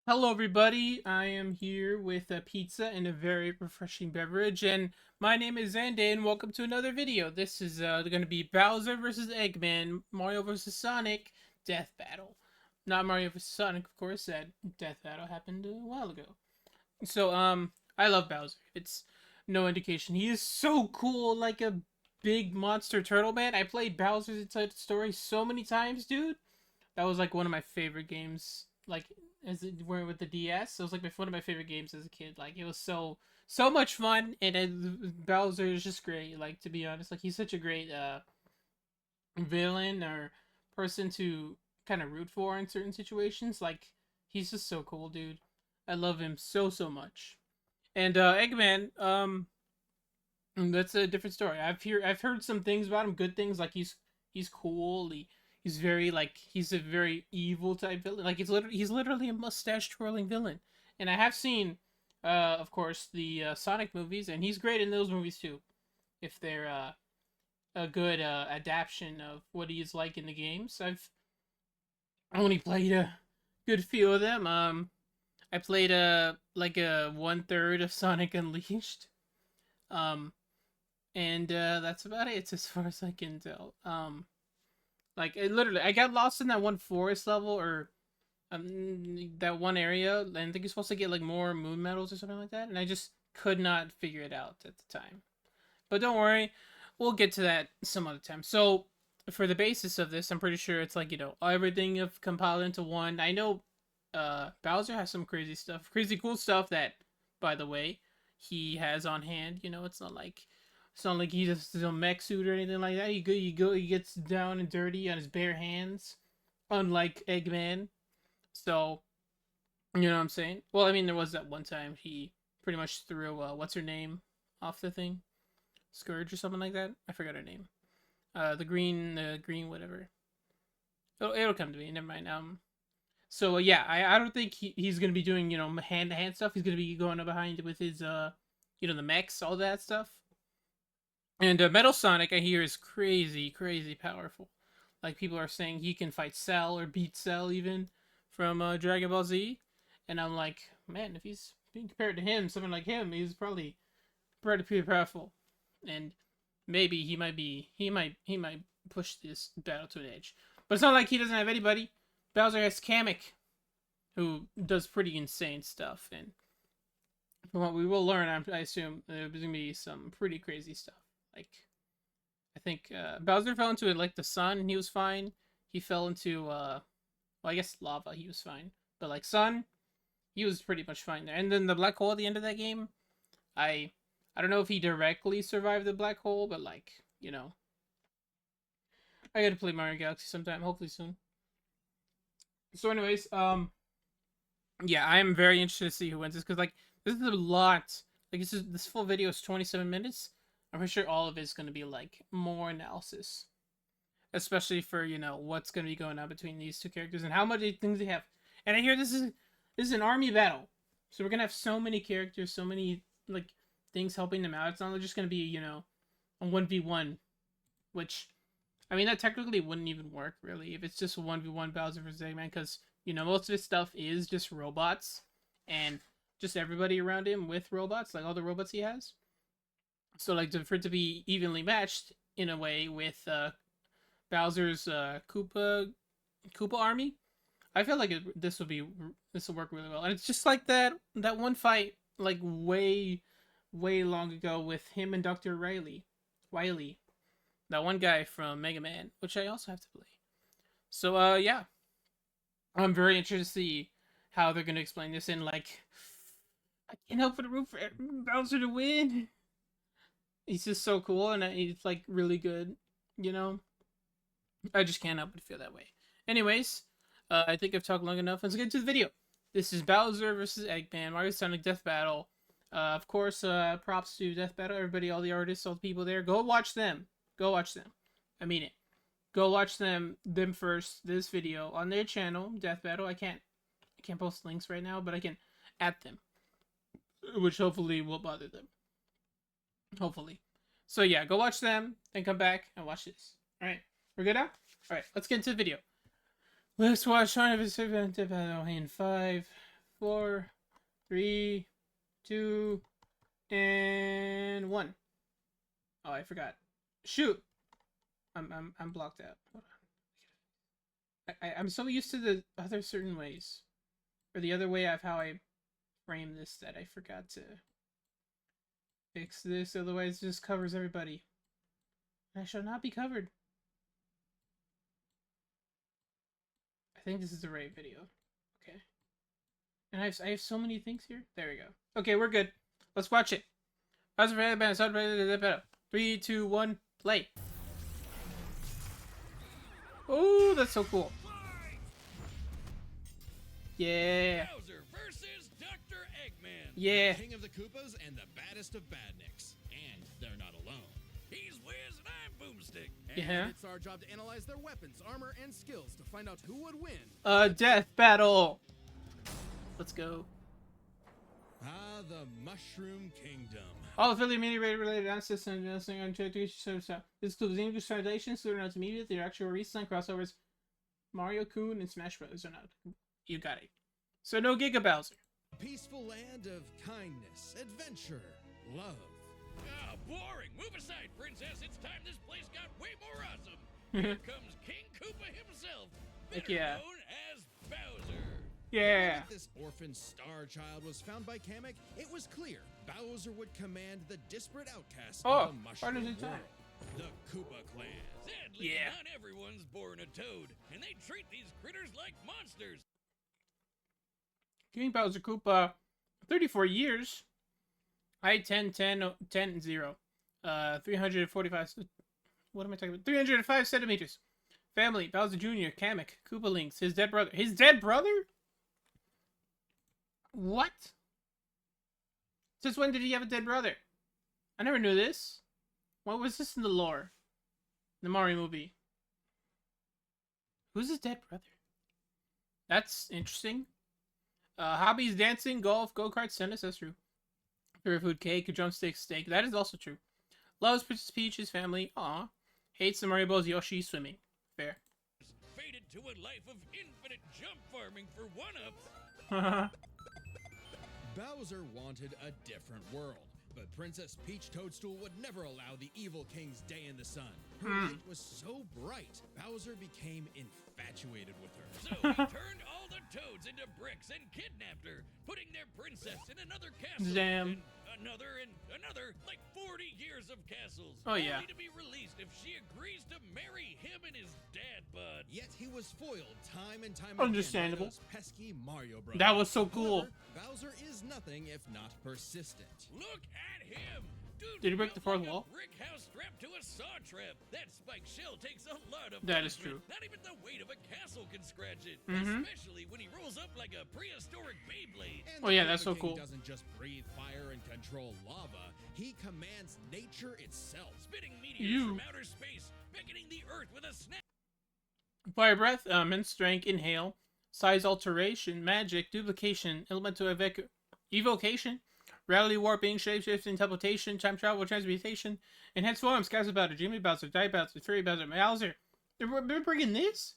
Hello, everybody. I am here with a pizza and a very refreshing beverage, and my name is Anday, and welcome to another video. This is going to be Bowser versus Eggman, Mario versus Sonic, Death Battle. Not Mario versus Sonic, of course. That Death Battle happened a while ago. I love Bowser. It's no indication. He is so cool, like a big monster turtle man. I played Bowser's Inside Story so many times, dude. That was like one of my favorite games. Like as it were with the DS, it was like one of my favorite games as a kid. Like it was so much fun, and Bowser is just great. Like to be honest, like he's such a great villain or person to kind of root for in certain situations. Like he's just so cool, dude. I love him so much. And Eggman, that's a different story. I've heard some things about him, good things. Like he's cool. He's very like he's a very evil type villain. Like he's literally a mustache twirling villain. And I have seen, of course, the Sonic movies, and he's great in those movies too. If they're a good adaptation of what he is like in the games, I've only played a good few of them. I played like a 1/3 of Sonic Unleashed. Um, and that's about it as far as I can tell. Like it literally, I got lost in that one forest level or that one area, and I think you're supposed to get like more moon medals or something like that, and I just could not figure it out at the time. But don't worry, we'll get to that some other time. So for the basis of this, I'm pretty sure it's like everything of compiled into one. I know Bowser has some crazy stuff, crazy cool stuff that, by the way, he has on hand. It's not like he just a mech suit or anything like that. He gets down and dirty on his bare hands, unlike Eggman. So you know what I'm saying? Well, I mean, there was that one time he pretty much threw what's her name off the thing, Scourge or something like that. I forgot her name. The green whatever. It'll come to me. Never mind. So yeah, I don't think he's gonna be doing hand to hand stuff. He's gonna be going behind with his the mechs, all that stuff. And Metal Sonic, I hear, is crazy powerful. Like people are saying he can fight Cell or beat Cell even from Dragon Ball Z, and I'm like, man, if he's being compared to him, someone like him, he's probably pretty powerful, and maybe he might push this battle to an edge. But it's not like he doesn't have anybody. Bowser has Kamek, who does pretty insane stuff, and from what we will learn, I assume there's gonna be some pretty crazy stuff. Like I think Bowser fell into it like the sun, and he was fine. He fell into well, I guess lava, he was fine. But like sun, he was pretty much fine there. And then the black hole at the end of that game, I I don't know if he directly survived the black hole, but like I gotta play Mario Galaxy sometime, hopefully soon. So, anyways, yeah, I am very interested to see who wins this because like this is a lot. Like this full video is 27 minutes. I'm pretty sure all of it is gonna be like more analysis, especially for what's gonna be going on between these two characters and how much things they have. And I hear this is an army battle, so we're gonna have so many characters, so many like things helping them out. It's not just gonna be a 1v1, which I mean, that technically wouldn't even work really if it's just a 1v1 Bowser vs. Eggman, because most of his stuff is just robots and just everybody around him with robots, like all the robots he has. So like for it to be evenly matched in a way with Bowser's Koopa army, I feel like this will work really well. And it's just like that one fight like way long ago with him and Dr. Wily, that one guy from Mega Man, which I also have to play. So yeah, I'm very interested to see how they're gonna explain this. And like, I can't help but root for Bowser to win. He's just so cool, and he's like really good. You know, I just can't help but feel that way. Anyways, I think I've talked long enough. Let's get to the video. This is Bowser versus Eggman, Mario Sonic Death Battle. Of course, props to Death Battle, everybody, all the artists, all the people there. Go watch them. Go watch them. I mean it. Go watch them first. This video on their channel, Death Battle. I can't post links right now, but I can at them, which hopefully will bother them. Hopefully. So yeah, go watch them, then come back and watch this. All right, we're good now. All right, let's get into the video. Let's watch Shaun of the Battle in 5, 4, 3, 2, and 1. Oh, I forgot. Shoot! I'm blocked out. Hold on. I'm so used to the other certain ways. Or the other way of how I frame this that I forgot to fix this, otherwise it just covers everybody. I shall not be covered. I think this is the right video. Okay. And I have so many things here. There we go. Okay, we're good. Let's watch it. 3, 2, 1, play. Oh, that's so cool. Yeah. Bowser versus Dr. Eggman. Yeah. King of the Koopas and the baddest of badniks. And they're not alone. He's Wiz and I'm Boomstick. Yeah. It's our job to analyze their weapons, armor, and skills to find out who would win. Death battle. Let's go. Ah, the Mushroom Kingdom. All affiliate media related access and announcing on service. This includes English translations, so they're not immediate. Their actual recent crossovers. Mario Kun and Smash Bros. Are not. You got it. So no Giga Bowser. Peaceful land of kindness, adventure, love. Ah, boring. Move aside, princess. It's time this place got way more awesome. Here comes King Koopa himself, better yeah. known as Bowser. Yeah. When this orphan star child was found by Kamek, it was clear Bowser would command the disparate outcasts of the part of Mushroom the time. world. The Koopa clan. Sadly, Yeah. not everyone's born a toad, and they treat these critters like monsters. King Bowser Koopa, 34 years. Height 10, 0. 345. What am I talking about? 305 centimeters. Family: Bowser Jr., Kamek, Koopa Links, his dead brother. His dead brother? What? Since when did he have a dead brother? I never knew this. What was this in the lore? The Mario movie. Who's his dead brother? That's interesting. Hobbies: dancing, golf, go-karts, tennis. That's true. Favorite food: cake, drumstick, steak. That is also true. Loves Princess Peach, his family. Aw. Hates the Mario Bros. Yoshi, swimming. Fair. Fated to a life of infinite jump farming for one-ups. Bowser wanted a different world, but Princess Peach Toadstool would never allow the evil king's day in the sun. Her light was so bright, Bowser became infatuated with her. So he turned all the toads into bricks and kidnapped her, putting their princess in another castle. Damn. And another, like 40 years of castles. Oh, yeah. Only to be released if she agrees to marry him and his dad bud. Yet he was foiled time and time Understandable. again by those pesky Mario Bros. That was so cool. However, Bowser is nothing if not persistent. Look at him! Dude, Did he break the fourth like wall? A brick house strapped to a saw trap. That spiked shell takes a lot of That is punishment. true. Not even the weight of a castle can scratch it. Mhm. Especially when he rolls up like a prehistoric Beyblade. Oh, yeah, that's so cool. Doesn't just breathe fire and control lava. He commands nature itself, spitting meteors from outer space, beckoning the earth with a snap. Fire breath, immense strength, inhale, size alteration, magic, duplication, elemental evocation, reality warping, shapeshifting, teleportation, time travel, transmutation, enhanced forms, Castle Bowser, Jimmy Bowser, Die Bowser, Fairy Bowser, Bowser. They're bringing this?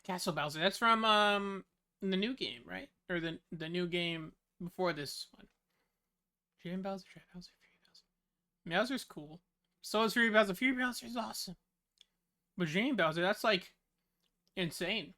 Castle Bowser. That's from the new game, right? Or the new game before this one. Jimmy Bowser, Trap Bowser, Fury Bowser. Bowser's cool. So is Fury Bowser. Fury Bowser is awesome. But Jimmy Bowser, that's like insane.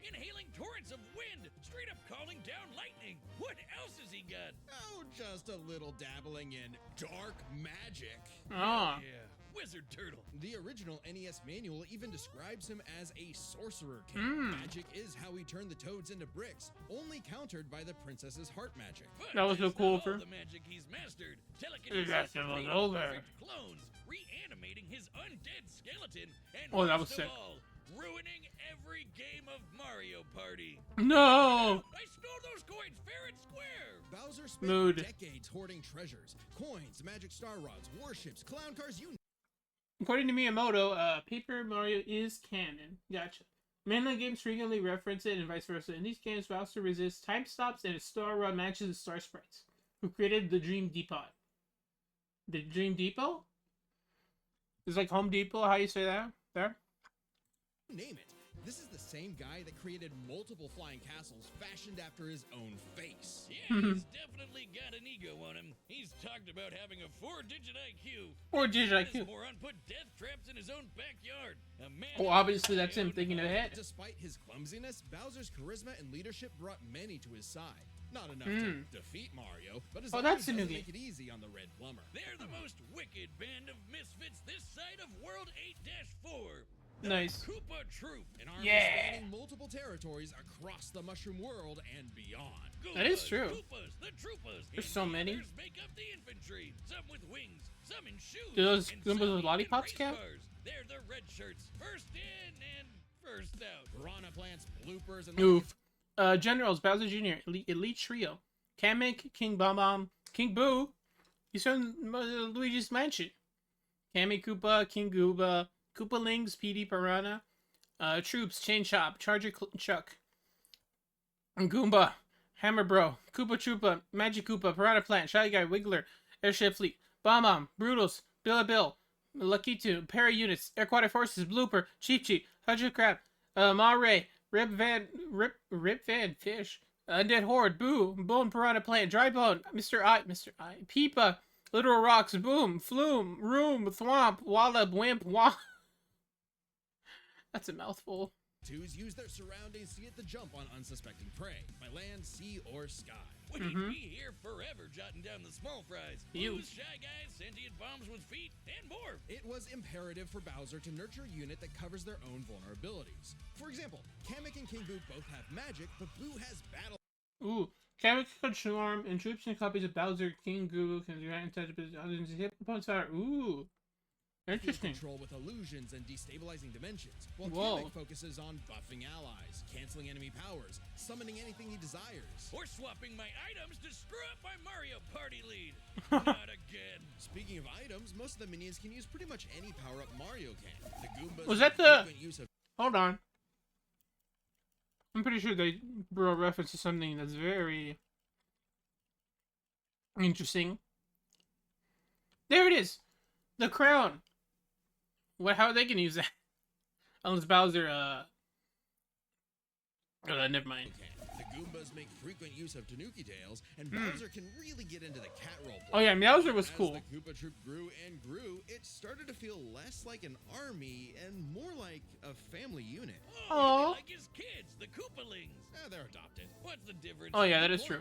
Inhaling torrents of wind, straight up calling down lightning. What else has he got? Oh, just a little dabbling in dark magic. Ah. Yeah, Wizard Turtle. The original NES manual even describes him as a sorcerer king. Magic is how he turned the toads into bricks, only countered by the princess's heart magic. But That was so that's cool not for all the magic he's mastered. Telekinesis That's has made over. perfect clones, reanimating his undead skeleton, and Oh, that most was sick. of all, ruining every game of Mario Party. No! I stole those coins fair and square! Bowser spent Mood. decades hoarding treasures, coins, magic star rods, warships, clown cars, you According to Miyamoto, Paper Mario is canon. Gotcha. Mainline games frequently reference it and vice versa. In these games, Bowser resists time stops and a star rod matches the star sprites, who created the Dream Depot. The Dream Depot? It's like Home Depot, how you say that? There? name it. This is the same guy that created multiple flying castles fashioned after his own face. Yeah, he's definitely got an ego on him. He's talked about having a 4-digit IQ. 4-digit IQ. This moron put death traps in his own backyard. A man Well, obviously that's him thinking ahead. Despite his clumsiness, Bowser's charisma and leadership brought many to his side. Not enough to defeat Mario, but his that's a new doesn't game. make it easy on the Red Plumber. They're the most wicked band of misfits this side of World 8-4. Nice. Koopa Troop. An army Yeah. spanning multiple territories across the Mushroom World and beyond. That is true. Koopas, the Troopas. There's so many. Others make up the infantry. Some with wings, some in shoes. Do those and Goombas some with in lollipops race count? cars. They're the red shirts. First in and first out. Piranha plants, bloopers, and Oof. Generals, Bowser Jr., Elite Trio, Kamek, King Bomb, King Boo. He's from Luigi's Mansion. Kamek Koopa, King Gooba, Koopalings, PD Piranha, Troops, Chain Chop, Charger Chuck, Goomba, Hammer Bro, Koopa Troopa, Magic Koopa, Piranha Plant, Shy Guy, Wiggler, Airship Fleet, Bomb, Brutals, Bill, Lakitu, Para Units, Aquatic Forces, Blooper, Cheep Cheep, Hydra Crab, Ma Ray, Rip Van Fish, Undead Horde, Boo, Bone Piranha Plant, Dry Bone, Mr. I, Peepa, Literal Rocks, Boom, Flume, Room, Thwomp, Wallop, Wimp, That's a mouthful. Twos use their surroundings to get the jump on unsuspecting prey, by land, sea, or sky. We'd be here forever jotting down the small fries. You. Blues, Shy Guys, sentient bombs with feet, and more. It was imperative for Bowser to nurture a unit that covers their own vulnerabilities. For example, Kamek and King Boo both have magic, but Boo has battle. Ooh. Kamek can swarm, and troops and copies of Bowser, King Goo can grant touch others hit opponents fire. Ooh. Interesting. Control with illusions and destabilizing dimensions, while Whoa. Kamek focuses on buffing allies, canceling enemy powers, summoning anything he desires. Or swapping my items to screw up my Mario Party lead. Not again. Speaking of items, most of the minions can use pretty much any power-up Mario can. The Goombas Was that make the- frequent use of Hold on. I'm pretty sure they brought reference to something that's very interesting. There it is! The crown! What? How are they gonna use that? Unless Bowser, never mind. The Goombas make frequent use of Tanuki tails, and Bowser can really get into the cat role. Oh yeah, Bowser was As cool. the Koopa Troop grew and grew, it started to feel less like an army and more like a family unit. Oh, Aw. like his kids, the Koopalings. They're adopted. What's the difference? Oh yeah, that is true.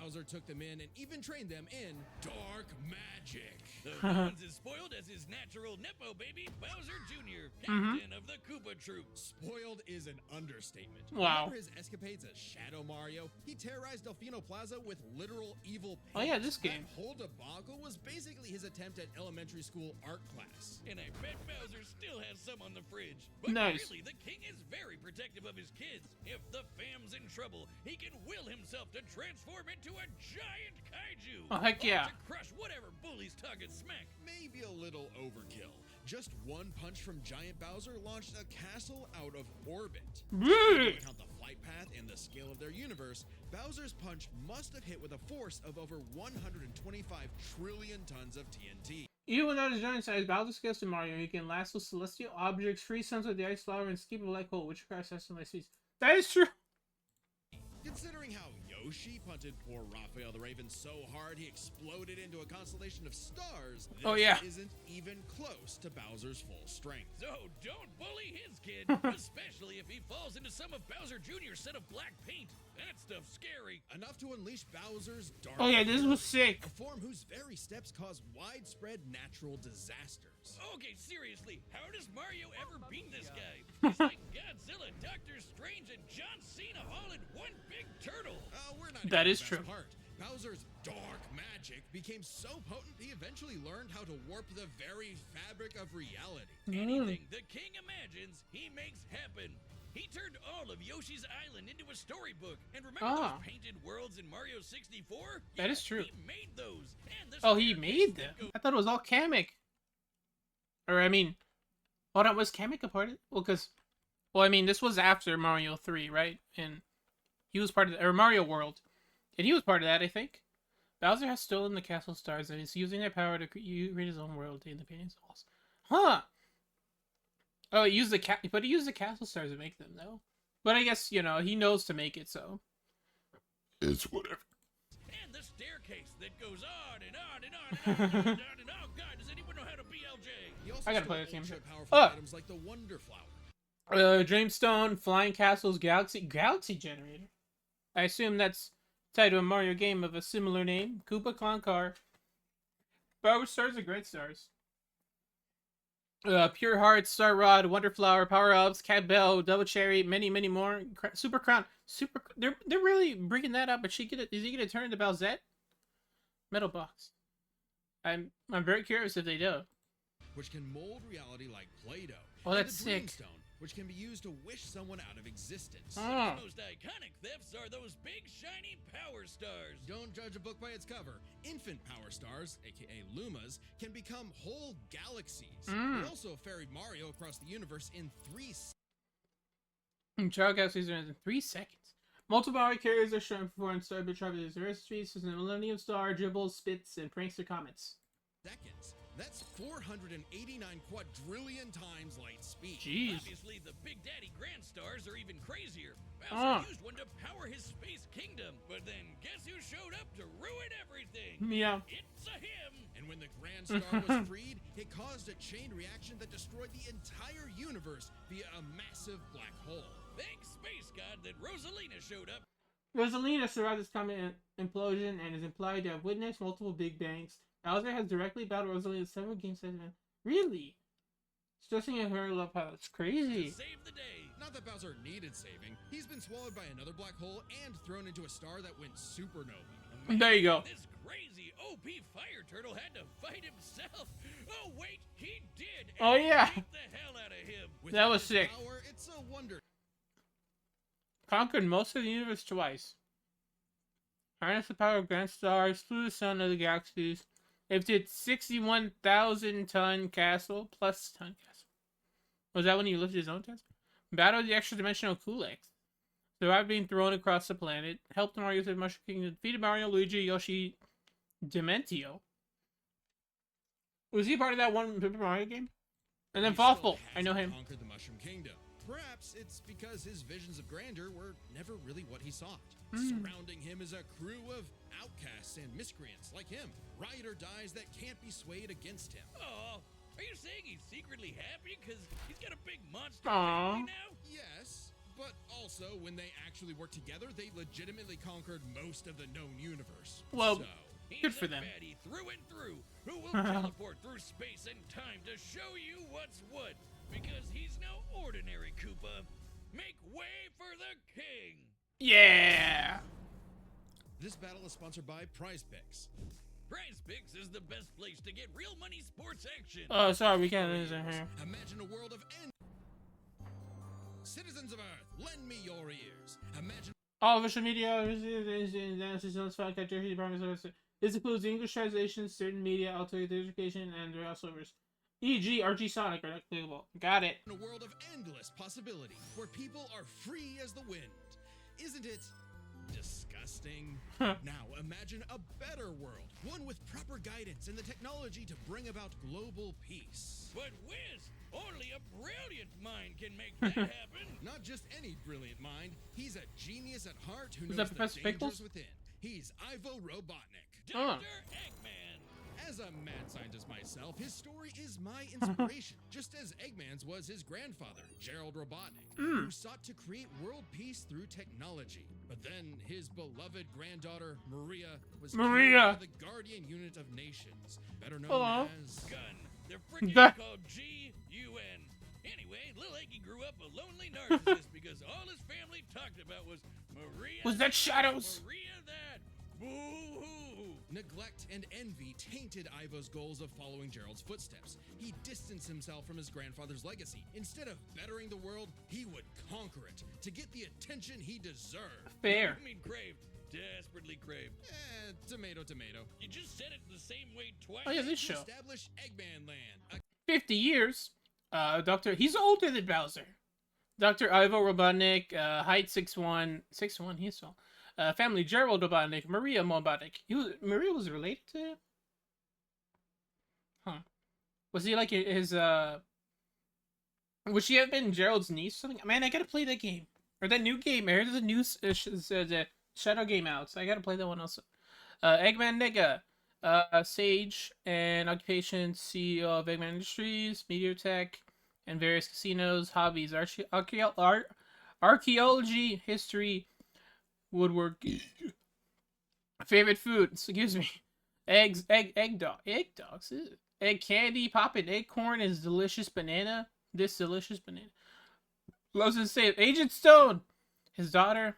Bowser took them in and even trained them in dark magic. The villain's as spoiled as his natural Nepo baby, Bowser Jr., captain of the Koopa Troop. Spoiled is an understatement. Wow. Remember his escapades as Shadow Mario? He terrorized Delfino Plaza with literal evil paint. Oh yeah, this game. That whole debacle was basically his attempt at elementary school art class. And I bet Bowser still has some on the fridge. But Nice. really, the king is very protective of his kids. If the fam's in trouble, he can will himself to transform into a giant kaiju. Oh, heck or yeah. to crush whatever bully's target smack. Maybe a little overkill. Just one punch from Giant Bowser launched a castle out of orbit. Really? To account the flight path and the scale of their universe, Bowser's punch must have hit with a force of over 125 trillion tons of TNT. Even without his giant size, Bowser scales to Mario. He can lasso celestial objects, freeze suns with the ice flower, and escape a black hole, which requires testing light speeds. That is true. Considering how Yoshi punted poor Raphael the Raven so hard he exploded into a constellation of stars, this Oh, yeah. isn't even close to Bowser's full strength. So don't bully his kid, especially if he falls into some of Bowser Jr.'s set of black paint. That stuff's scary. Enough to unleash Bowser's dark Oh yeah, this fury, was sick. a form whose very steps cause widespread natural disasters. Okay, seriously, how does Mario ever beat this guy? He's like Godzilla, Doctor Strange, and John Cena all in one big turtle. We're not That even is the best true. Part. Bowser's dark magic became so potent he eventually learned how to warp the very fabric of reality. Anything the king imagines, he makes happen. He turned all of Yoshi's Island into a storybook. And remember those painted worlds in Mario 64? That is true. He made those. And the Oh, he staircase made that them. I thought it was all Kamek. Or I mean, hold on, was Kamek a part of it? Well, I mean, this was after Mario 3, right? And he was part of or Mario World, and he was part of that, I think. Bowser has stolen the castle stars and is using their power to create his own world in the paintings walls. Huh? Oh, he used but he used the castle stars to make them though. But I guess he knows to make it, so it's whatever. And the staircase that goes on and on and on and on and on and on. And oh God, does anyone know how to BLJ? I gotta play this game. Items like the Wonder Flower. Dreamstone, Flying Castles, Galaxy Generator. I assume that's tied to a Mario game of a similar name. Koopa Clown Car. Power Stars are great stars. Pure Heart, Star Rod, Wonder Flower, Power Ups, Cat Bell, Double Cherry, many more. Super Crown, They're really bringing that up. But is he gonna turn into Bowsette? Metal Box. I'm very curious if they do. Which can mold reality like Play-Doh. Oh, that's sick. Dreamstone, which can be used to wish someone out of existence. The most iconic thefts are those big shiny power stars. Don't judge a book by its cover. Infant power stars, aka Lumas, can become whole galaxies. They also ferried Mario across the universe in 3 seconds. Child Galaxies are in 3 seconds. Multiple Mario characters are shown before in Star Bit Travel recipes such as the Millennium Star, Dribbles, Spits, and Prankster Comets. That's 489 quadrillion times light speed. Jeez. Obviously, the Big Daddy Grand Stars are even crazier. Bowser used one to power his space kingdom, but then guess who showed up to ruin everything? Yeah. It's a him. And when the Grand Star was freed, it caused a chain reaction that destroyed the entire universe via a massive black hole. Thanks, Space God, that Rosalina showed up. Rosalina survived this comet implosion and is implied to have witnessed multiple Big Bangs. Bowser has directly battled Rosalina in several game segments. Really? Stressing at her love how it's crazy. Save the day. Not that Bowser needed saving. He's been swallowed by another black hole and thrown into a star that went supernova. There you go. This crazy OP fire turtle had to fight himself. Oh wait, he did. Oh yeah. Beat the hell out of him. That was sick. Power, it's a wonder. Conquered most of the universe twice. Harness the power of Grand Stars, flew the sun of the galaxies. Lifted 61,000 ton castle plus ton castle. Was that when he lifted his own castle? Battled the extra dimensional Kulix. Survived being thrown across the planet. Helped Mario save Mushroom Kingdom. Defeated Mario, Luigi, Yoshi, Dementio. Was he part of that one Paper Mario game? And then Fawful. I know him. Conquered the Mushroom Kingdom. Perhaps it's because his visions of grandeur were never really what he sought. Surrounding him is a crew of outcasts and miscreants like him. Ride or dies that can't be swayed against him. Oh, are you saying he's secretly happy because he's got a big monster Aww. family now? Yes, but also when they actually worked together, they legitimately conquered most of the known universe. Well, So, good for them. Baddie through and through, who will teleport through space and time to show you what's what. Because he's no ordinary Koopa. Make way for the king. Yeah. this battle is sponsored by Prize Picks. Prize Picks is the best place to get real money sports action. Oh, sorry, we can't lose in here. Imagine a world of citizens of Earth, lend me your ears. Imagine All official media, this includes English translations, certain media, alternative education, and rail servers. E.g., RG Sonic are not clickable. Got it. a world of endless possibility, where people are free as the wind. Isn't it disgusting? Now imagine a better world, one with proper guidance and the technology to bring about global peace. But Wiz, only a brilliant mind can make that happen. Not just any brilliant mind, he's a genius at heart who Is knows that the Professor dangers Pickles? within. He's Ivo Robotnik. Dr. Eggman. As a mad scientist myself, his story is my inspiration, just as Eggman's was his grandfather, Gerald Robotnik, who sought to create world peace through technology. But then his beloved granddaughter, Maria, was killed by the Guardian Unit of Nations, better known as... Gun. They're freaking called G-U-N. Anyway, Lil Eggy grew up a lonely narcissist because all his family talked about was Maria. Was that Shadows? Maria that. Boo-hoo. Neglect and envy tainted Ivo's goals of following Gerald's footsteps. He distanced himself from his grandfather's legacy. Instead of bettering the world, he would conquer it to get the attention he deserved. Fair. I mean, craved. Desperately craved. Tomato, tomato. You just said it the same way twice. Oh yeah, this To show. establish Eggman Land. 50 years. He's older than Bowser. Dr. Ivo Robotnik, height 6'1", 6'1", he's tall. Family Gerald Robotnik, Maria Robotnik. Maria was related to him? Huh. Was he like his Would she have been Gerald's niece or something? Man, I gotta play that game. Or that new game. I heard there's a new the Shadow game out, so I gotta play that one also. Eggman Nigga. Sage and occupation CEO of Eggman Industries, Meteor Tech, and various casinos. Hobbies: archaeology, history, woodworking. Favorite food? Excuse me. Egg dogs. Ew. Egg candy, popping acorn is delicious banana. This delicious banana. Loves to say Agent Stone. His daughter.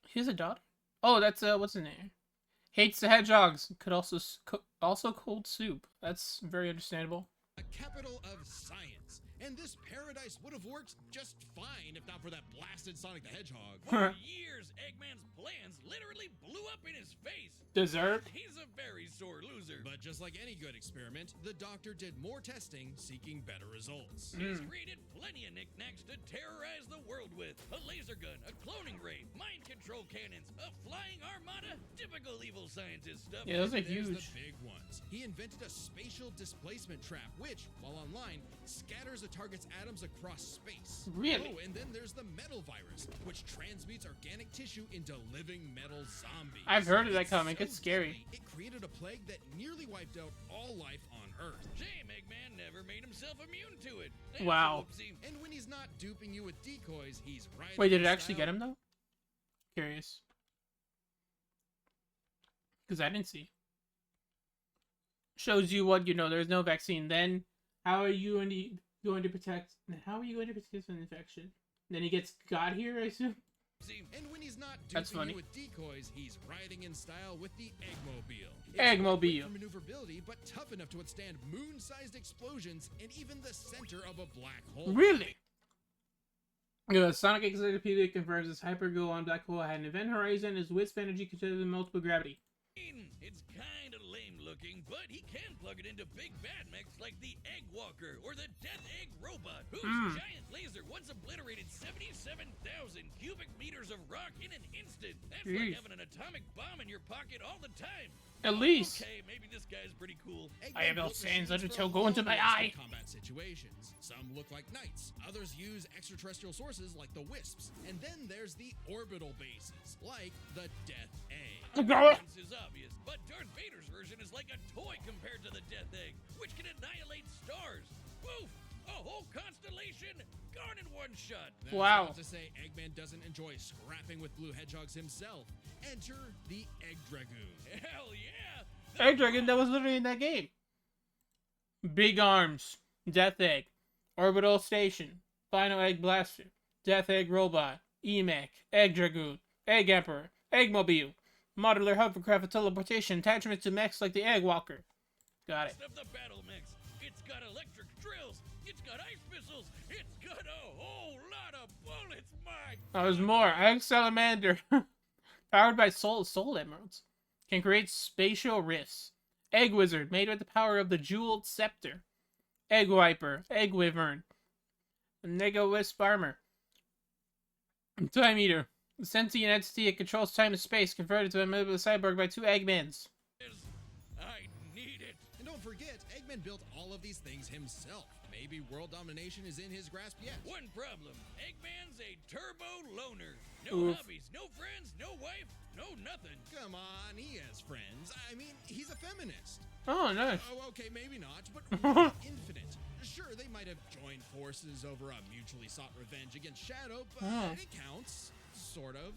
He has a daughter. Oh, that's what's his name? Hates the hedgehogs. Could also cold soup. That's very understandable. A capital of science. And this paradise would have worked just fine if not for that blasted Sonic the Hedgehog. For years, Eggman's plans literally blew up in his face. Dessert? He's a very sore loser. But just like any good experiment, the doctor did more testing, seeking better results. He's created plenty of knickknacks to terrorize the world with. A laser gun, a cloning ray, mind control cannons, a flying armada, typical evil scientist stuff. Yeah, those are There's huge. the big ones. He invented a spatial displacement trap, which, while online, scatters a target's atoms across space. Really? Oh, and then there's the metal virus, which transmutes organic tissue into living metal zombies. I've heard of that It's comic. so It's scary. deadly, it created a plague that nearly wiped out all life on Earth. Shame Eggman never made himself immune to it. Wow. Whoopsie. And when he's not duping you with decoys, he's riding Wait, did in it actually style. get him though? Curious. Because I didn't see. Shows you what you know. There's no vaccine. Then how are you going to protect? How are you going to protect an infection? Then he got here, I assume. And when he's not That's duping funny. you with decoys, he's riding in style with the Eggmobile. It's Eggmobile. lightweight for maneuverability, but tough enough to withstand moon-sized explosions and even the center of a black hole. Really? Sonic Encyclopedia confirms his Hypergo on Black Hole had an event horizon. His wisp energy considered in multiple gravity. It's kind of lame looking, but he can plug it into big bad mechs like the Egg Walker or the Death Egg Robot, whose giant laser once obliterated 77,000 cubic meters of rock in an instant. That's like Jeez. having an atomic bomb in your pocket all the time. At least. Okay, maybe this guy's pretty cool. I have built Sans machines Undertow for go into all my types of eye. Combat situations. Some look like knights, others use extraterrestrial sources like the Wisps, and then there's the orbital bases, like the Death Egg. This is obvious, but Darth Vader's version is like a toy compared to the Death Egg, which can annihilate stars. Woof! A whole constellation gone in one shot. That's Wow. not to say Eggman doesn't enjoy scrapping with blue hedgehogs himself. Enter the Egg Dragoon. Hell yeah! Egg Dragon, that was literally in that game. Big Arms, Death Egg, Orbital Station, Final Egg Blaster, Death Egg Robot, EMAC, Egg Dragoon, Egg Emperor, Eggmobile, Modular Hovercraft with teleportation, attachment to mechs like the Egg Walker. Got it. Of the battle mix. It's got electric drills. It's got ice missiles. It's got a whole lot of bullets. My There's more. Egg Salamander, powered by Soul Emeralds, can create spatial rifts. Egg Wizard, made with the power of the Jeweled Scepter. Egg Wiper, Egg Wyvern, Nega Wisp Armor. Time Eater, the sentient entity that controls time and space, converted to a member of the cyborg by two Eggmans. I need it. And don't forget, Eggman built all of these things himself. Maybe world domination is in his grasp yet. One problem. Eggman's a turbo loner. No Oof. hobbies, no friends, no wife, no nothing. Come on, he has friends. I mean, he's a feminist. Oh, nice. Oh, okay, maybe not, but really infinite. Sure, they might have joined forces over a mutually sought revenge against Shadow, but it counts. Sort of.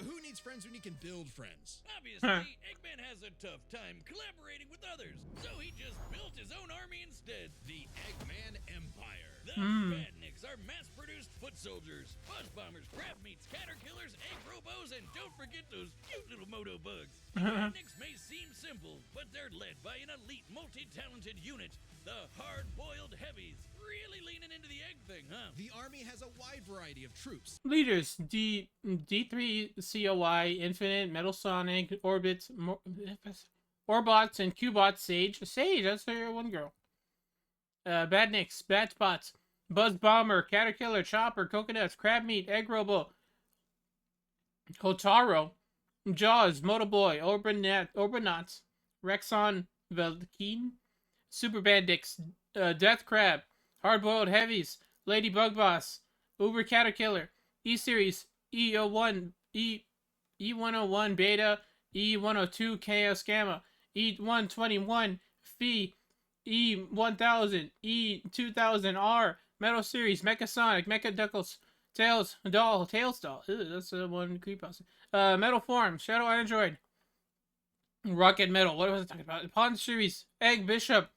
Who needs friends when you can build friends? Obviously, Eggman has a tough time collaborating with others, so he just built his own army instead. The Eggman Empire. The Badniks are mass-produced foot soldiers, buzz bombers, crab meats, caterkillers, egg robos, and don't forget those cute little moto bugs. The Badniks may seem simple, but they're led by an elite, multi-talented unit, the hard-boiled heavies. Really leaning into the egg thing, huh? The army has a wide variety of troops. Leaders: D3COI, Infinite, Metal Sonic, Orbit, Orbots, and Cubots. Sage, that's her one girl. Badniks, Batspots, Buzz Bomber, Caterkiller, Chopper, Coconuts, Crab Meat, Egg Robo, Kotaro, Jaws, Motoboy, Orbonauts, Rexon, Velkeen, Super Bandix, Death Crab, Hard-Boiled Heavies, Lady Bug Boss, Uber Caterpillar, E Series, E01, E101 Beta, E102 Chaos Gamma, E121 Phi, E1000, E2000R, Metal Series, Mecha Sonic, Mecha Duckles, Tails Doll, Ew, that's one creepypasta. Metal Form, Shadow Android, Rocket Metal. What was I talking about? Pawn Series, Egg Bishop,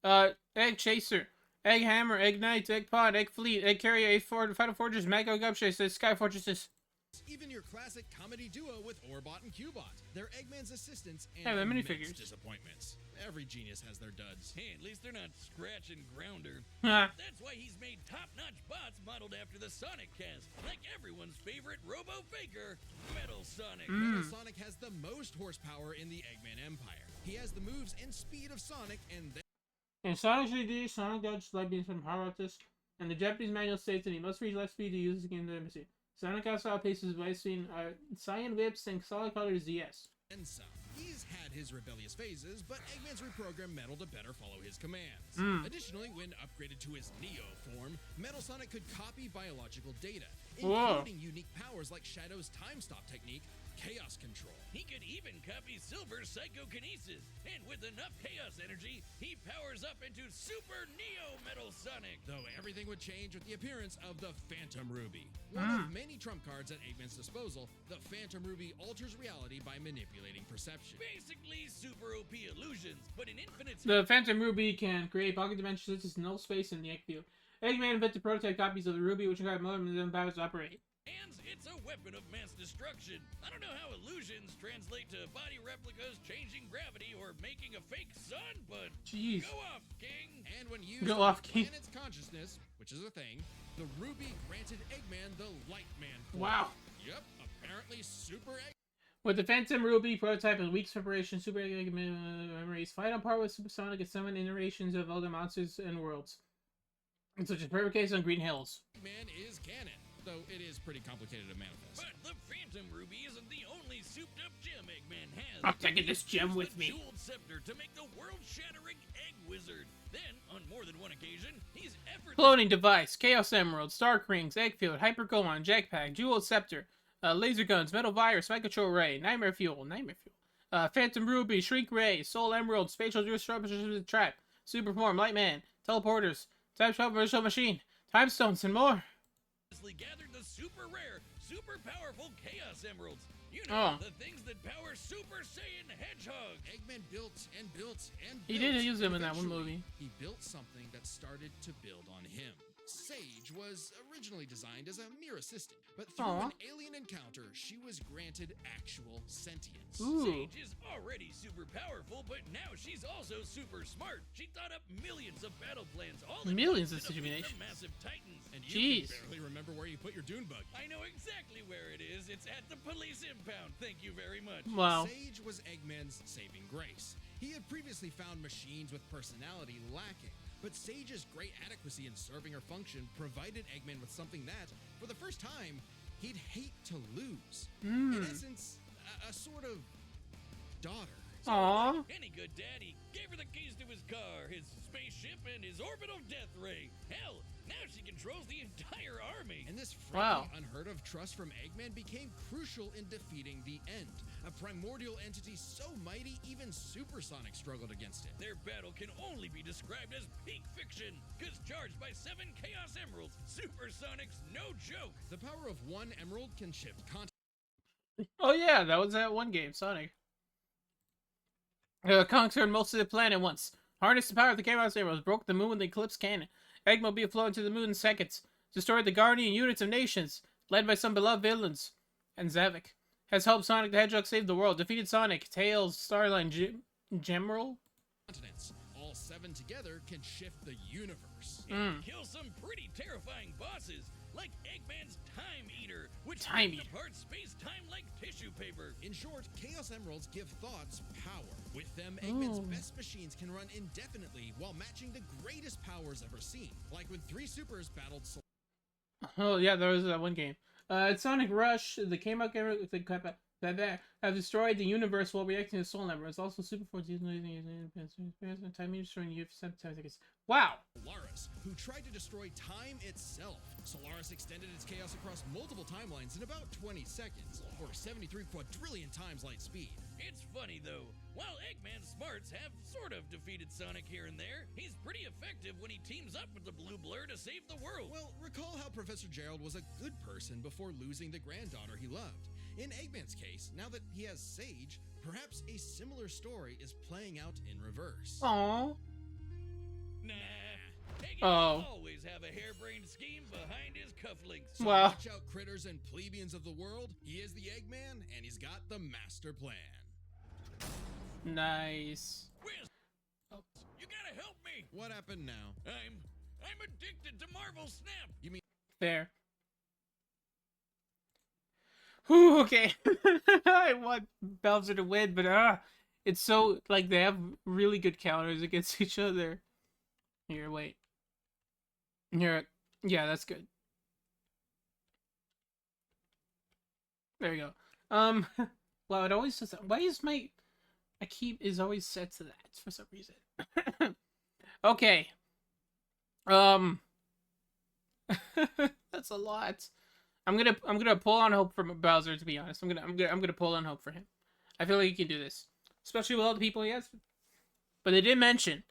Egg Chaser, Egg Hammer, Egg Knight, Egg Pod, Egg Fleet, Egg Carrier, Egg Ford, Final Fortress, Mega Gupchase, Sky Fortresses. Even your classic comedy duo with Orbot and Cubot. They're Eggman's assistants and Yeah, they're immense minifigures. disappointments. Every genius has their duds. Hey, at least they're not Scratch and Grounder. Ha. That's why he's made top-notch bots modeled after the Sonic cast, like everyone's favorite robo-faker, Metal Sonic. Metal Sonic has the most horsepower in the Eggman Empire. He has the moves and speed of Sonic, and In Sonic 3D, Sonic dodges light beams from power artists, and the Japanese manual states that he must reach light speed to use the game to embassy. Sonic also outpaces light speed, Cyan Whips, and Solid Color ZS. and some. He's had his rebellious phases, but Eggman's reprogrammed Metal to better follow his commands. Additionally, when upgraded to his Neo form, Metal Sonic could copy biological data, including unique powers like Shadow's time stop technique, Chaos Control. He could even copy Silver's Psychokinesis, and with enough Chaos energy, he powers up into Super Neo Metal Sonic. Though everything would change with the appearance of the Phantom Ruby. One of many trump cards at Eggman's disposal, the Phantom Ruby alters reality by manipulating perception. Basically, Super OP illusions, but in infinite... The Phantom Ruby can create pocket dimensions such as null space and the Egg Field. Eggman invented prototype copies of the Ruby, which require more than powers to operate. hands, it's a weapon of mass destruction. I don't know how illusions translate to body replicas, changing gravity, or making a fake sun, but Jeez. go off, King. And when used Go on off, the King. planet's consciousness, which is a thing, the Ruby granted Eggman the Light Man form. Wow. Yep, apparently Super Egg. With the Phantom Ruby prototype and weak separation, Super Eggman memories, fight on par with Supersonic and summon iterations of other monsters and worlds, such as Perfect Case on Green Hills. Eggman is canon, though it is pretty complicated to manifest. But the Phantom Ruby isn't the only souped-up gem Eggman has. I'm taking this gem He with used me. the Jeweled Scepter to make the world-shattering Egg Wizard. Then, on more than one occasion, he's effortlessly... Cloning device, Chaos Emerald, Stark Rings, Egg Field, Hyper Goemon, Jetpack, Jeweled Scepter, Laser Guns, Metal Virus, Mind Control Ray, Nightmare Fuel, Phantom Ruby, Shrink Ray, Soul Emerald, Spatial Disruption Trap, Super Form, Light Man, Teleporters, Time Travel Virtual Machine, Time Stones, and more. gathered the super rare, super powerful Chaos Emeralds. You know, Oh. the things that power Super Saiyan Hedgehog. Eggman built and built and He built. did use them in that one Eventually, movie. He built something that started to build on him. Sage was originally designed as a mere assistant, but through Aw. an alien encounter, she was granted actual sentience. Ooh. Sage is already super powerful, but now she's also super smart. She thought up millions of battle plans, all in Millions one of to defeat simulations. the massive titans. And Jeez. you can barely remember where you put your dune bug. I know exactly where it is. It's at the police impound. Thank you very much. Wow. Sage was Eggman's saving grace. He had previously found machines with personality lacking, but Sage's great adequacy in serving her function provided Eggman with something that, for the first time, he'd hate to lose. In essence, a sort of daughter. Aww. Any good daddy gave her the keys to his car, his spaceship, and his orbital death ray. Hell, now she controls the entire army. And this Wow. frankly unheard of trust from Eggman became crucial in defeating the End, a primordial entity so mighty even Supersonic struggled against it. Their battle can only be described as peak fiction, because charged by 7 Chaos Emeralds, Supersonic's no joke. The power of one emerald can shift continents. Oh yeah, that was that one game, Sonic. Conquered most of the planet once. Harnessed the power of the Chaos Emeralds, broke the moon with the Eclipse Cannon. Eggmobile flew into the moon in seconds. Destroyed the guardian units of nations, led by some beloved villains. And Zavik has helped Sonic the Hedgehog save the world. Defeated Sonic, Tails, Starline, Gemerald. All 7 together can shift the universe. And kill some pretty terrifying bosses, like Eggman's Time Eater, which Time rips Eater. apart space-time like tissue paper. In short, Chaos Emeralds give thoughts power. With them, Eggman's Ooh. best machines can run indefinitely while matching the greatest powers ever seen. Like when 3 supers battled Oh yeah, there was that one game. Sonic Rush, the came out game, that have destroyed the universe while reacting to soul numbers. Also, super force using time destroying you 7 seconds. Wow. Solaris, who tried to destroy time itself. Solaris extended its chaos across multiple timelines in about 20 seconds, or 73 quadrillion times light speed. It's funny though, while Eggman's smarts have sort of defeated Sonic here and there, he's pretty effective when he teams up with the Blue Blur to save the world. Well, recall how Professor Gerald was a good person before losing the granddaughter he loved. In Eggman's case, now that he has Sage, perhaps a similar story is playing out in reverse. Aww. Nah. Eggman Oh. always have a harebrained scheme behind his cufflinks. So Wow. watch out, critters and plebeians of the world. He is the Eggman, and he's got the master plan. Nice. Whiz, you gotta help me. What happened now? I'm addicted to Marvel Snap. You mean Fair. Whew, okay. I want Bowser to win, but it's so like they have really good counters against each other. Here, wait. Here, yeah, that's good. There we go. Wow, it always says that. Why is my is always set to that for some reason. Okay. That's a lot. I'm gonna pull on hope for Bowser, to be honest. I'm gonna pull on hope for him. I feel like he can do this, especially with all the people he has. But they did mention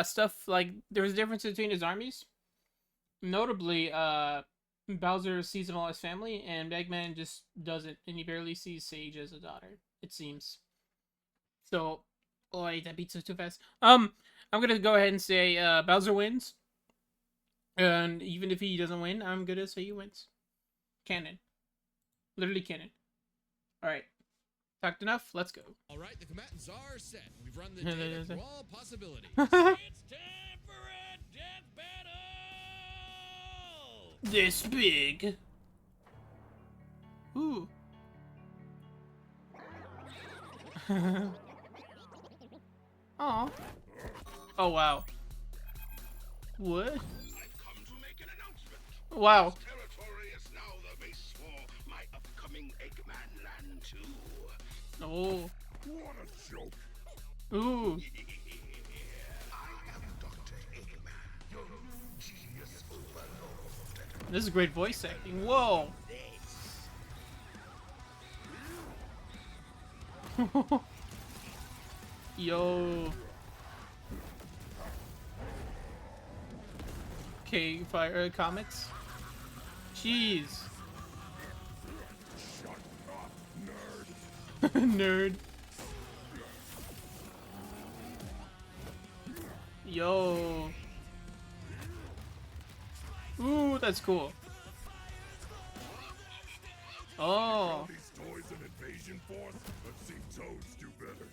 stuff like there was a difference between his armies. Notably, Bowser sees them all as family, and Eggman just doesn't, and he barely sees Sage as a daughter, it seems. So, oh wait, that beats us too fast. I'm gonna go ahead and say Bowser wins, and even if he doesn't win, I'm gonna say he wins. Canon. Literally canon. Alright. Talked enough? Let's go. Alright, the combatants are set. We've run the data through all possibilities. It's time for a death battle! This big. Ooh. Oh. Oh wow. What? I've come to make an announcement. Wow. This territory is now the base for my upcoming Eggman Land 2. Oh. What a joke. Ooh. I am Dr. Eggman, your genius overlord. This is great voice acting. Whoa. Yo. Okay, fire comics. Jeez. Shut up, nerd. Nerd. Yo. Ooh, that's cool. Oh. These toys an invasion force? Let's see Toads do better.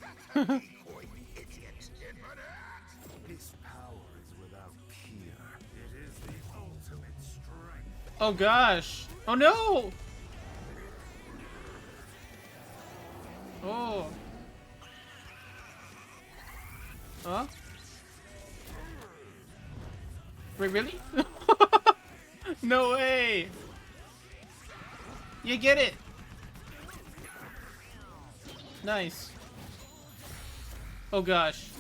This power is without peer. It is the ultimate strength. Oh gosh. Oh no. Oh. Huh? Wait, really? No way. You get it. Nice. Oh gosh.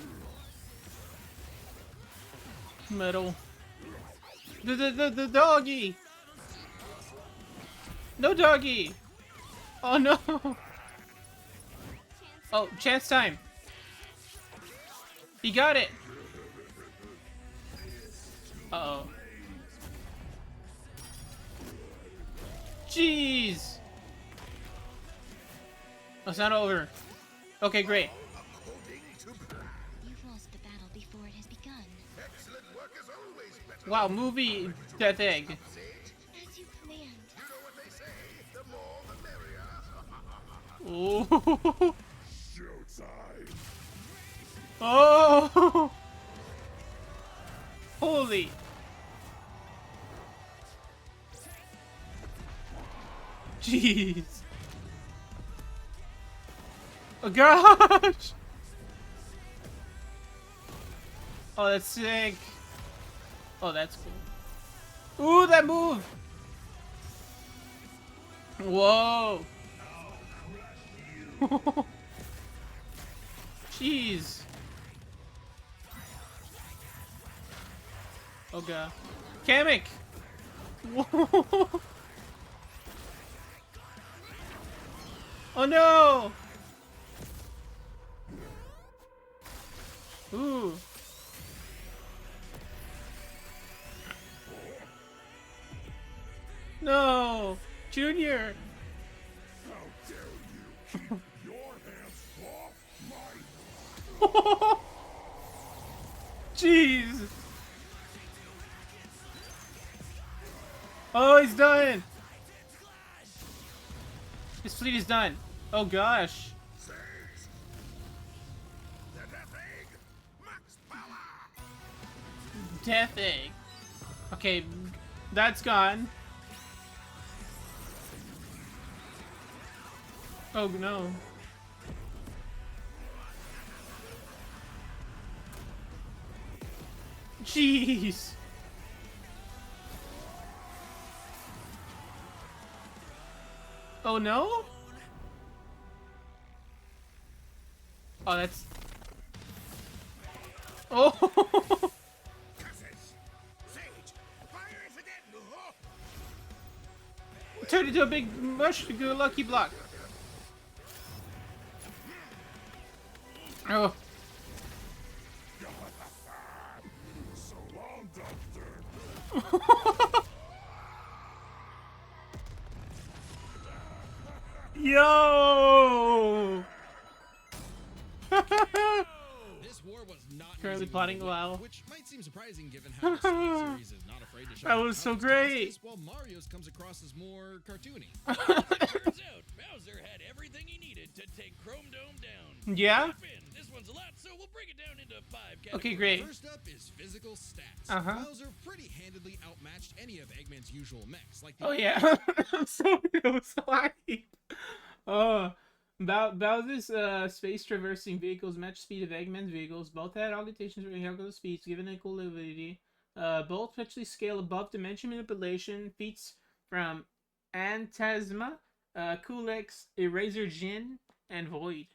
Metal. The doggy. No doggy. Oh no. Oh, chance time. He got it. Uh-oh. Jeez. Oh, it's not over. Okay, great. According to plan, You've lost the battle before it has begun. excellent work is always better. Wow, movie Death Egg. Sage, As you command. you know what they say, the more the merrier. Oh. Showtime. Oh. Holy. Jeez. Oh gosh. Oh, that's sick. Oh, that's cool. Ooh, that move. Whoa. Jeez. Oh god. Kamek! Whoa. Oh no! Ooh. No! Junior! How dare you keep your hands off my... Jeez! Oh, he's done! His fleet is done. Oh gosh. The Death Egg! Max power! Death Egg. Okay, that's gone. Oh no. Jeez. Oh no? Oh, that's... Oh! Curses! Sage! Fire it again! Turned into a big mush lucky block. Oh. So long, Doctor! Yo! This war was not Currently easy plotting to win, WoW. which might seem surprising given how the Sonic series is not afraid to show That was so how it's great. justice, while Mario's comes across as more cartoony. Turns out, Bowser had everything he needed to take Chrome Dome down. Yeah? Hop in. This one's a lot, so we'll break it down into 5 categories. Okay, great. First up is physical stats. Uh-huh. Bowser pretty handedly outmatched any of Eggman's usual mechs, like the Oh yeah. I'm so happy. Oh. Bowser's space traversing vehicles match speed of Eggman's vehicles. Both had augmentations for calculable speeds given equality. Both actually scale above dimension manipulation. Feats from Antasma, Kulex, Eraser Jin, and Void.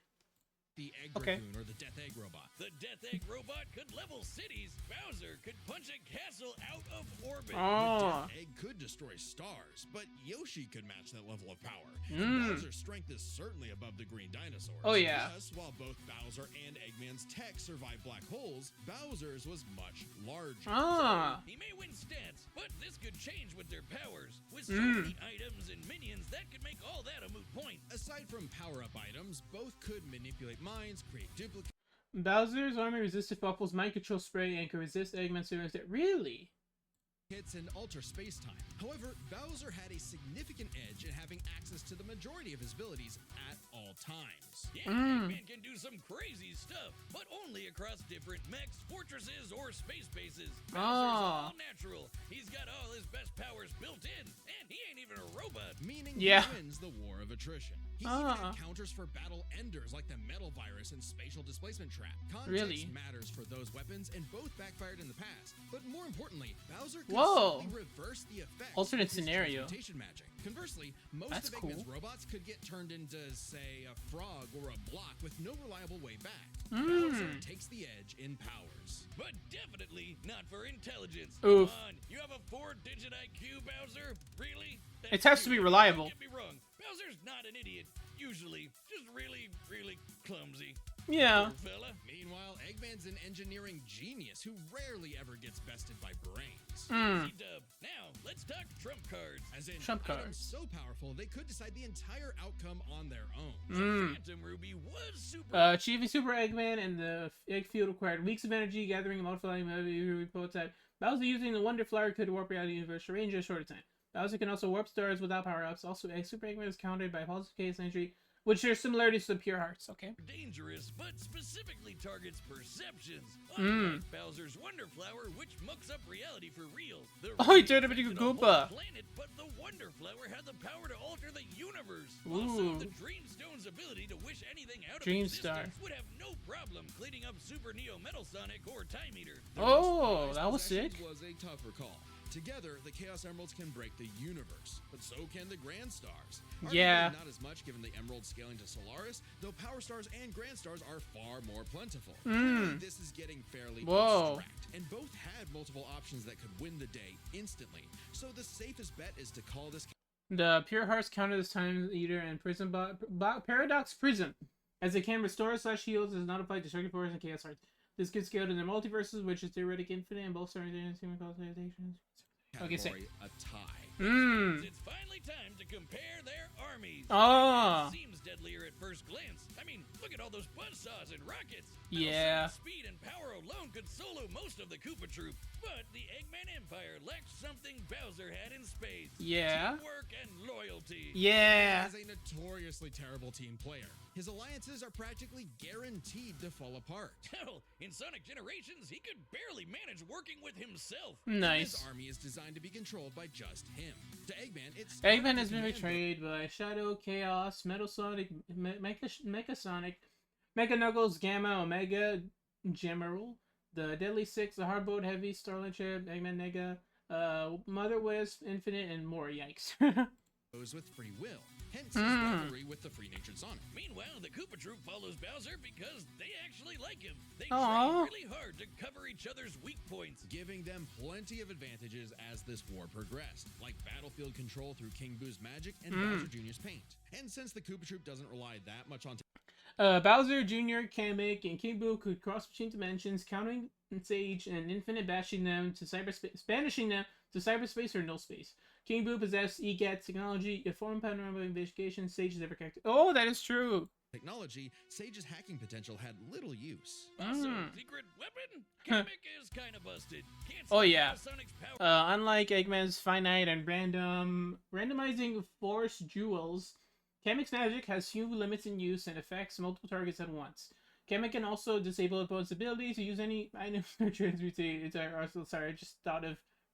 the Egg Okay. Dragoon or the Death Egg Robot. The Death Egg robot could level cities. Bowser could punch a castle out of orbit. Oh. The Death Egg could destroy stars, but Yoshi could match that level of power. Mm. And Bowser's strength is certainly above the green dinosaurs. Oh, yeah. Plus, while both Bowser and Eggman's tech survived black holes, Bowser's was much larger. Ah. He may win stats, but this could change with their powers. With so Mm. many items and minions, that could make all that a moot point. Aside from power-up items, both could manipulate minds, create duplicates, Bowser's army resisted Buffalo's mind control spray and could resist Eggman's series. Really? and alter space-time. However, Bowser had a significant edge in having access to the majority of his abilities at all times. Yeah, Eggman can do some crazy stuff, but only across different mechs, fortresses, or space bases. Bowser's all natural. He's got all his best powers built in, and he ain't even a robot. Meaning Yeah. he wins the war of attrition. He even had counters for battle enders like the metal virus and spatial displacement trap. Context Really? matters for those weapons, and both backfired in the past. But more importantly, Bowser could Whoa. subtly reverse the effects Alternate of his scenario. transmutation magic. Conversely, most That's of Eggman's cool. robots could get turned into, say, a frog or a block with no reliable way back. Mm. Bowser takes the edge in powers. But definitely not for intelligence. Oof. Come on, you have a 4-digit IQ, Bowser? Really? It has to be Don't reliable. get me wrong. Bowser's not an idiot. Usually, just really, really clumsy. Yeah. Poor fella. Meanwhile, Eggman's an engineering genius who rarely ever gets bested by brains. Easy dub. Now, let's talk trump cards. As in, Trump items cards. so powerful they could decide the entire outcome on their own. Phantom Ruby was super. Achieving Super Eggman and the Egg Field required weeks of energy gathering and multiplying every prototype. Bowser using the Wonder Flower could warp reality universe to range in a shorter time. Bowser can also warp stars without power-ups. Also, Super Eggman is countered by Positive Case Entry, which share similarities to the Pure Hearts, okay? dangerous, but specifically targets perceptions. Unlike Bowser's Wonder Flower, which mucks up reality for real. The Oh, he Ruby turned him into a affected Goomba. whole planet, but the Wonder Flower had the power to alter the universe. Ooh. Also, the Dream Stone's ability to wish anything out Dream of existence Star. would have no problem cleaning up Super Neo Metal Sonic or Time Eater. Oh, that was sick. Possessions was a tougher call. Together, the Chaos Emeralds can break the universe, but so can the Grand Stars. Yeah. Arguably not as much given the Emeralds scaling to Solaris, though Power Stars and Grand Stars are far more plentiful. Clearly, this is getting fairly abstract, and both had multiple options that could win the day instantly. So the safest bet is to call this The Pure Hearts counter this time Eater and Prism Paradox Prism. As it can restore / heals, does not apply to Destructive Force and Chaos Hearts. This gets scaled in the multiverses, which is theoretic infinite, and both starting human constellations. Okay, category a tie. It's finally time to compare their armies. Oh. It seems deadlier at first glance. I mean, look at all those buzzsaws and rockets. Yeah. Battlesonic speed and power alone could solo most of the Koopa troop. But the Eggman Empire lacked something Bowser had in spades. Yeah. Teamwork and loyalty. Yeah. As a notoriously terrible team player, his alliances are practically guaranteed to fall apart. Hell, in Sonic Generations, he could barely manage working with himself. Nice. His army is designed to be controlled by just him. To Eggman, it's Eggman has been betrayed by Shadow, Chaos, Metal Sonic, Mecha Sonic, Mega Knuckles, Gamma, Omega, Gemerald, the Deadly Six, the Hardboiled Heavy, Starlight Chip, Eggman Nega, Mother Wisp, Infinite, and more. Yikes. goes with free will. Hence his rivalry with the free-natured Sonic. Meanwhile, the Koopa troop follows Bowser because they actually like him. They Aww. train really hard to cover each other's weak points. Giving them plenty of advantages as this war progressed, like battlefield control through King Boo's magic and Bowser Jr.'s paint. And since the Koopa troop doesn't rely that much on Bowser Jr., Kamek, and King Boo could cross between dimensions, countering Sage and Infinite, banishing them to cyberspace or null space. King Boo possessed EGAT technology, a form panorama investigation. Sage is never connected. Oh, that is true. technology, Sage's hacking potential had little use. Also, secret weapon? Kamek is kind of busted. Can't Oh, see yeah. Sonic's power. Unlike Eggman's finite and randomizing force jewels, Kamek's magic has few limits in use and affects multiple targets at once. Kamek can also disable opponent's ability to use any item or transmute its arsenal. Sorry, I just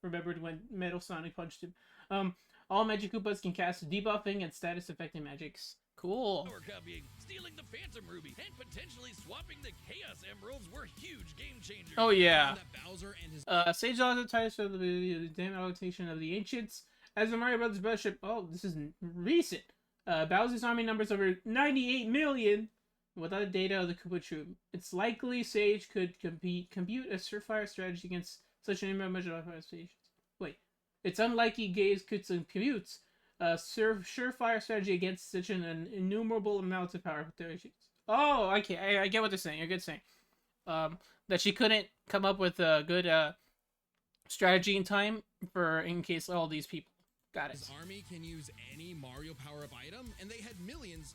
remembered when Metal Sonic punched him. All Magic Koopas can cast debuffing and status affecting magics. Cool. Power copying, stealing the Phantom Ruby, and potentially swapping the Chaos Emeralds were huge game changers. Oh yeah. That Bowser and his Sage also ties to the damn allocation of the Ancients. As the Mario Brothers Battleship, this is recent. Bowser's army numbers over 98 million. Without data of the Koopa troop, it's likely Sage could compute a surefire strategy against such an image of stations. Wait, it's unlikely Gaze could compute a surefire strategy against such an innumerable amount of power fluctuations. Oh, okay, I get what they're saying. You're good saying. That she couldn't come up with a good strategy in time in case all these people. Got it. His army can use any Mario power-up item, and they had billions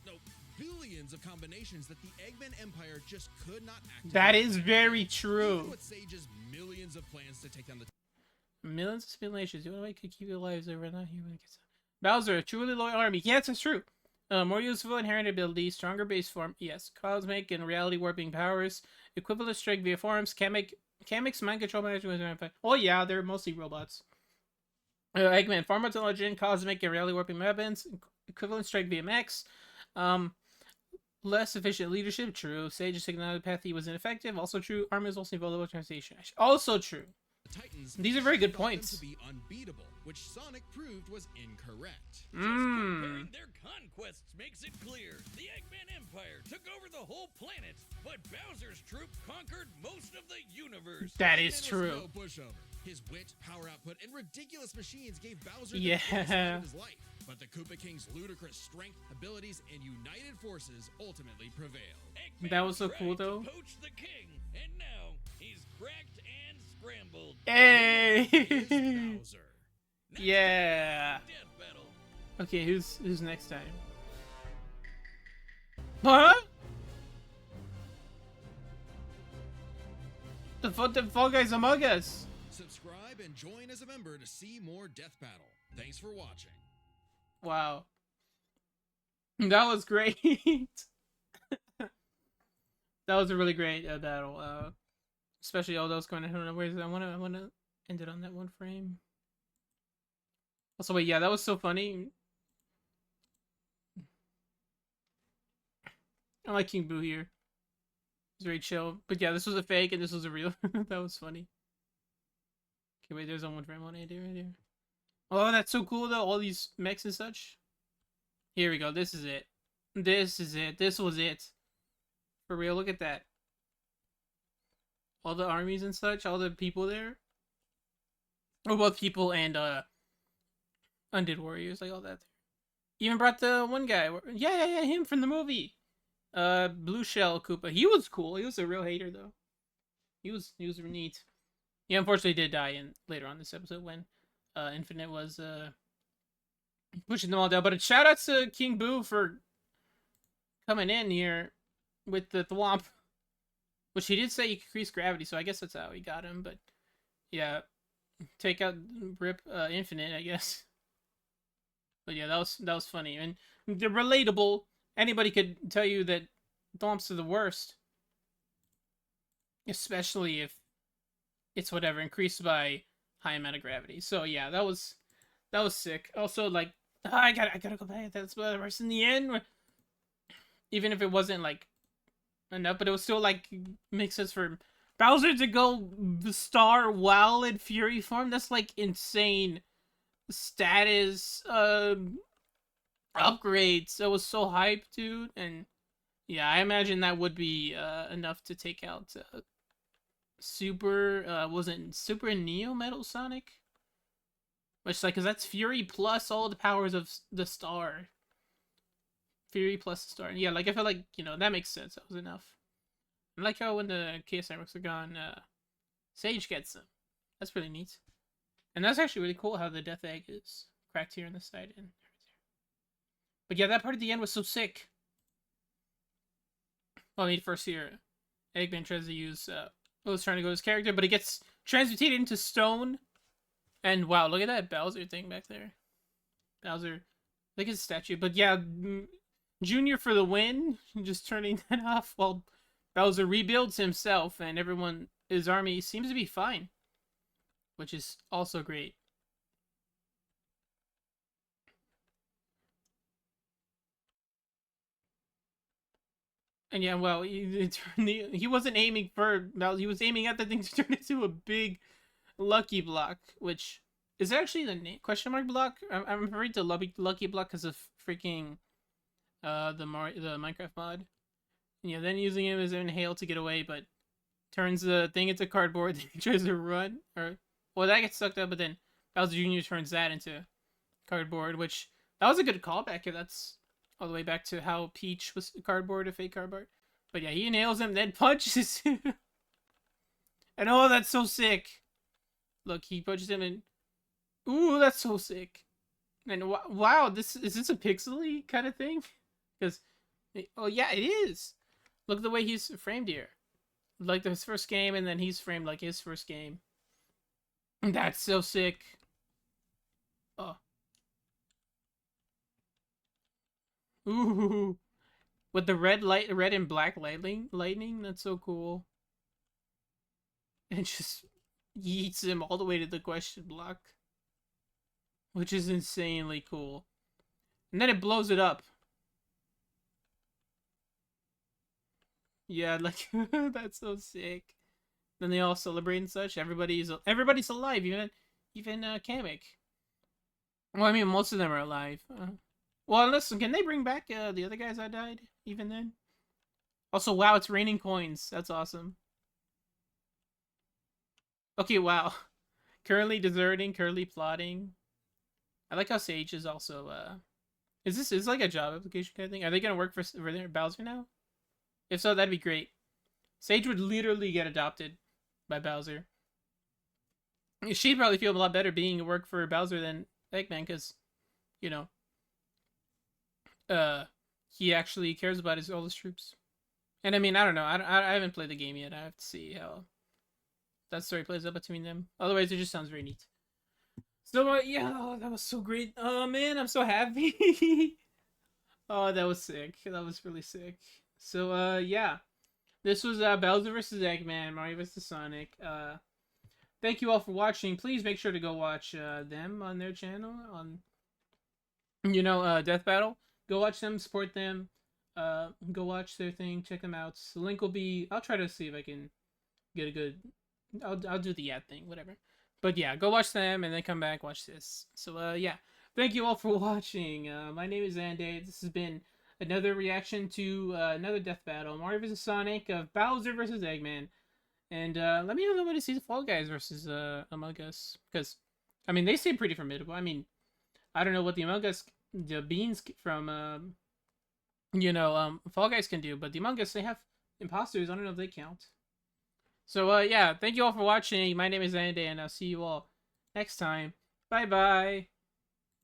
of combinations that the Eggman Empire just could not activate. That is very Even true. with Sage's millions of plans to take down the Millions of speculations. The only way could keep your lives over not here when it gets Bowser, a truly loyal army. Yes, that's true. More useful inherent abilities, stronger base form. Yes, cosmic and reality warping powers, equivalent strength via forms. Kamek's mind control management. Oh yeah, they're mostly robots. Eggman, far more intelligent, cosmic and reality warping weapons, equivalent strength via max. Less efficient leadership. True. Sage's technopathy was ineffective. Also true. Armor is also vulnerable to translation. Also true. Titans. These are very good thought them points. To be unbeatable, which Sonic proved was incorrect. Comparing their conquests makes it clear. The Eggman Empire took over the whole planet, but Bowser's troop conquered most of the universe. That Eggman is was true. no pushover. His wit, power output, and ridiculous machines gave Bowser Yeah. the best fight of his life. But the Koopa King's ludicrous strength, abilities, and united forces ultimately prevailed. Eggman That was so tried cool, to though. poach the king, and now he's cracked and scrambled. Hey. Is Bowser. Next Yeah. time, Death battle. Okay, who's next time? Huh? The Fall Guys Among Us. Subscribe and join as a member to see more Death Battle. Thanks for watching. Wow. That was great. That was a really great battle. Especially all those going. I don't know where is it? I wanna end it on that one frame. Also, wait, yeah, that was so funny. I like King Boo here. It's very chill. But yeah, this was a fake and this was a real. That was funny. Okay, wait, there's one frame on Anday right here. Oh, that's so cool though, all these mechs and such. Here we go, this is it. This is it. This was it. For real, look at that. All the armies and such, all the people there. Oh, both people and undead warriors, like all that. Even brought the one guy. Yeah, him from the movie. Blue Shell Koopa. He was cool. He was a real hater though. He was neat. He unfortunately did die in later on this episode when Infinite was pushing them all down. But a shout out to King Boo for coming in here with the thwomp, which he did say he could increase gravity, so I guess that's how he got him. But yeah, take out Rip Infinite, I guess. But yeah, that was funny and they're relatable. Anybody could tell you that thwomps are the worst, especially if it's whatever increased by high amount of gravity. So yeah, that was sick. Also, like, I gotta go back. That's worse in the end. Even if it wasn't like enough, but it was still like makes sense for Bowser to go star while in Fury form. That's like insane status upgrades. That was so hyped, dude. And yeah, I imagine that would be enough to take out Super. Wasn't Super Neo Metal Sonic? Which like, cause that's Fury plus all the powers of the star. Fury plus the star. Yeah, like I felt like, you know, that makes sense. That was enough. I like how when the KSI works are gone, Sage gets them. That's pretty neat. And that's actually really cool how the death egg is cracked here on the side and but yeah, that part at the end was so sick. Well, I mean, first here, Eggman tries to use, was trying to go his character, but he gets transmutated into stone. And wow, look at that Bowser thing back there. Bowser, look at his statue. But yeah, Junior for the win, just turning that off while Bowser rebuilds himself and everyone, his army seems to be fine. Which is also great. And yeah, well, he wasn't aiming for Bowser, he was aiming at the thing to turn into a big lucky block, which is actually the name question mark block. I'm referring to lucky block because of freaking the Minecraft mod. And yeah, then using him as an inhale to get away, but turns the thing into cardboard. Then he tries to run, or well, that gets sucked up, but then Bowser Jr. turns that into cardboard, which that was a good callback. If that's all the way back to how Peach was cardboard, a fake cardboard. But yeah, he nails him, then punches him. And oh, that's so sick. Look, he punches him and ooh, that's so sick. And wow, is this a pixely kind of thing? Because oh yeah, it is. Look at the way he's framed here. Like his first game, and then he's framed like his first game. That's so sick. Oh. Ooh. With the red and black lightning, that's so cool. And just yeets him all the way to the question block. Which is insanely cool. And then it blows it up. Yeah, like that's so sick. Then they all celebrate and such. Everybody's alive, even Kamek. Well, I mean, most of them are alive. Well, listen, can they bring back the other guys that died even then? Also, wow, it's raining coins. That's awesome. Okay, wow. Currently deserting, currently plotting. I like how Sage is also is like a job application kind of thing? Are they gonna work for Bowser now? If so, that'd be great. Sage would literally get adopted by Bowser. She'd probably feel a lot better being at work for Bowser than Eggman, because, you know, he actually cares about all his troops. And I mean, I don't know. I haven't played the game yet. I have to see how that story plays out between them. Otherwise, it just sounds very neat. So yeah, oh, that was so great. Oh man, I'm so happy. Oh, that was sick. That was really sick. So yeah, this was Bowser vs. Eggman, Mario vs. Sonic. Thank you all for watching. Please make sure to go watch them on their channel on, you know, Death Battle. Go watch them, support them. Go watch their thing, check them out. The link will be. I'll try to see if I can get a good. I'll do the ad thing, whatever. But yeah, go watch them and then come back watch this. So yeah, thank you all for watching. My name is Anday. This has been another reaction to another death battle, Mario vs Sonic of Bowser versus Eggman. And let me know if nobody sees Fall Guys versus Among Us, because I mean they seem pretty formidable. I mean, I don't know what the Among Us, the beans from Fall Guys can do, but the Among Us, they have imposters. I don't know if they count. So yeah, thank you all for watching. My name is Anday, and I'll see you all next time. Bye bye.